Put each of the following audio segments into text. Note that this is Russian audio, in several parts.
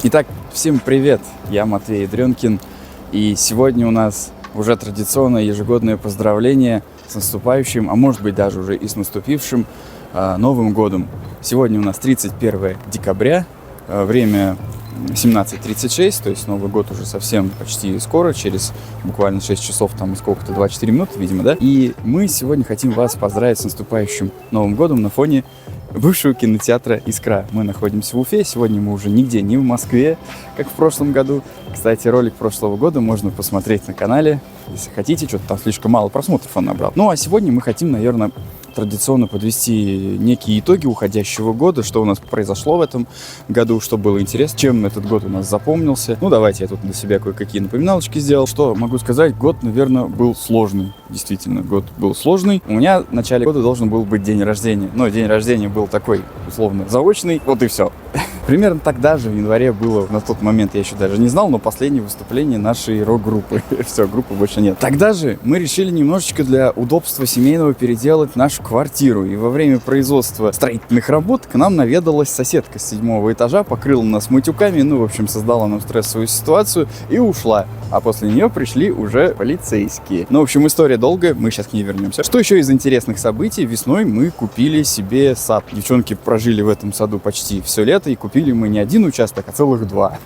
Итак, всем привет, я Матвей Дрёнкин, и сегодня у нас уже традиционное ежегодное поздравление с наступающим, а может быть даже уже и с наступившим Новым годом. Сегодня у нас 31 декабря, время 17:36, то есть Новый год уже совсем почти скоро, через буквально 6 часов, там сколько-то, 24 минуты, видимо, да? И мы сегодня хотим вас поздравить с наступающим Новым годом на фоне бывшего кинотеатра «Искра». Мы находимся в Уфе, сегодня мы уже нигде не в Москве, как в прошлом году. Кстати, ролик прошлого года можно посмотреть на канале, если хотите, что-то там слишком мало просмотров он набрал. Ну а сегодня мы хотим, наверное, традиционно подвести некие итоги уходящего года, что у нас произошло в этом году, что было интересно, чем этот год у нас запомнился. Ну, давайте я тут для себя кое-какие напоминалочки сделал. Что могу сказать, год, наверное, был сложный. Действительно, год был сложный. У меня в начале года должен был быть день рождения, но день рождения был такой, условно, заочный, вот и все. Примерно тогда же, в январе, было, на тот момент я еще даже не знал, но последнее выступление нашей рок-группы. Все, группы больше нет. Тогда же мы решили немножечко для удобства семейного переделать нашу квартиру. И во время производства строительных работ к нам наведалась соседка с 7-го этажа, покрыла нас матюками, ну, в общем, создала нам стрессовую ситуацию и ушла. А после нее пришли уже полицейские. Ну, в общем, история долгая, мы сейчас к ней вернемся. Что еще из интересных событий? Весной мы купили себе сад. Девчонки прожили в этом саду почти все лето и купили мы не один участок, а целых 2.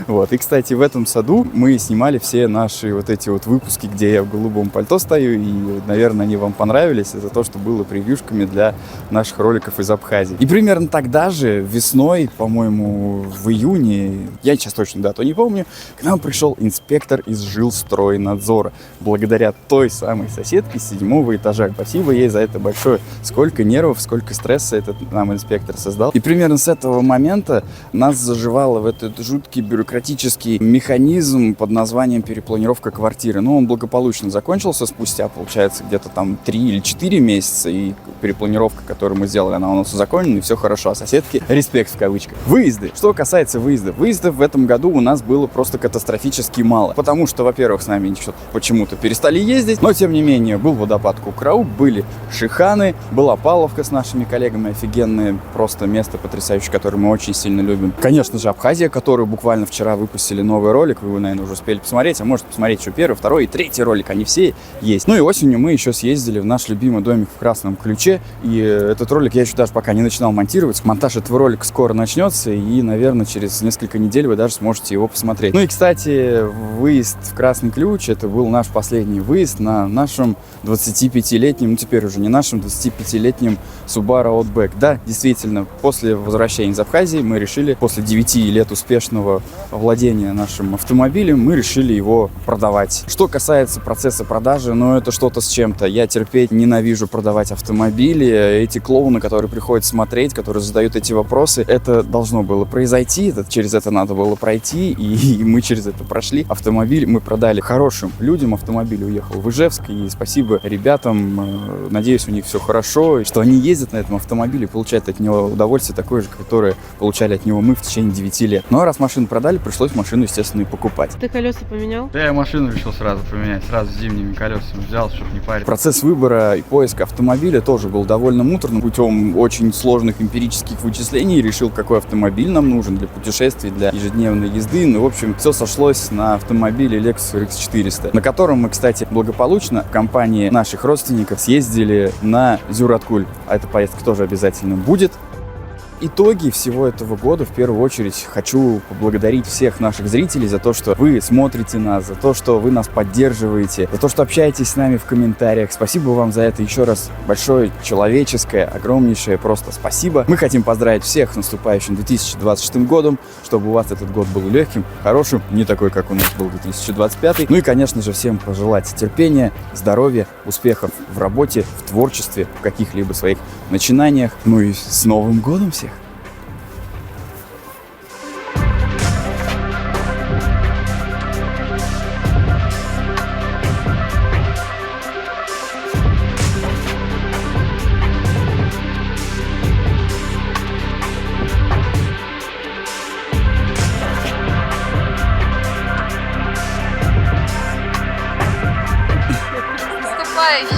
Вот. И, кстати, в этом саду мы снимали все наши вот эти вот выпуски, где я в голубом пальто стою, и, наверное, они вам понравились из-за того, что было превьюшками для наших роликов из Абхазии. И примерно тогда же, весной, по-моему, в июне, я сейчас точно дату не помню, к нам пришел инспектор из Жилстройнадзора. Благодаря той самой соседке с 7-го этажа. Спасибо ей за это большое. Сколько нервов, сколько стресса этот нам инспектор создал. И примерно с этого момента нас заживало в этот жуткий бюрократический механизм под названием перепланировка квартиры. Но он благополучно закончился спустя, получается, где-то там 3 или 4 месяца. И перепланировка, которую мы сделали, она у нас узаконена, и все хорошо. А соседки, респект в кавычках. Выезды. Что касается выездов. Выездов в этом году у нас было просто катастрофически мало. Потому что, во-первых, с нами почему-то перестали ездить. Но, тем не менее, был водопад Кукрау, были Шиханы, была Павловка с нашими коллегами. Офигенное просто место потрясающее, которое мы очень сильно любим. Конечно же, Абхазия, которую буквально вчера выпустили новый ролик. Вы его, наверное, уже успели посмотреть. А может посмотреть еще первый, второй и третий ролик. Они все есть. Ну и осенью мы еще съездили в наш любимый домик в Красном Ключе. И этот ролик я еще даже пока не начинал монтировать. Монтаж этого ролика скоро начнется. И, наверное, через несколько недель вы даже сможете его посмотреть. Ну и, кстати, выезд в Красный Ключ. Это был наш последний выезд на нашем 25-летнем, ну теперь уже не нашем, 25-летнем Subaru Outback. Да, действительно, после возвращения из Абхазии мы решили, после 9 лет успешного владения нашим автомобилем, мы решили его продавать. Что касается процесса продажи, ну это что-то с чем-то. Я терпеть ненавижу продавать автомобили. Эти клоуны, которые приходят смотреть, которые задают эти вопросы, это должно было произойти, через это надо было пройти, и мы через это прошли. Автомобиль мы продали хорошим людям, автомобиль уехал в Ижевск, и спасибо ребятам, надеюсь, у них все хорошо, и что они ездят на этом автомобиле и получают от него удовольствие такое же, которое получали от него мы в течение 9 лет. Ну а раз машину продали, пришлось машину, естественно, и покупать. Ты колеса поменял? Да, я машину решил сразу поменять, сразу с зимними колесами взял, чтобы не парить. Процесс выбора и поиска автомобиля тоже был довольно муторным. Путем очень сложных эмпирических вычислений решил, какой автомобиль нам нужен для путешествий, для ежедневной езды. Ну, в общем, все сошлось на автомобиле Lexus RX 400, на котором мы, кстати, благополучно в компании наших родственников съездили на Зюраткуль. А эта поездка тоже обязательно будет. Итоги всего этого года, в первую очередь, хочу поблагодарить всех наших зрителей за то, что вы смотрите нас, за то, что вы нас поддерживаете, за то, что общаетесь с нами в комментариях. Спасибо вам за это еще раз большое, человеческое, огромнейшее просто спасибо. Мы хотим поздравить всех с наступающим 2026 годом, чтобы у вас этот год был легким, хорошим, не такой, как у нас был 2025. Ну и, конечно же, всем пожелать терпения, здоровья, успехов в работе, в творчестве, в каких-либо своих начинаниях. Ну и с Новым годом всех! Наступающим!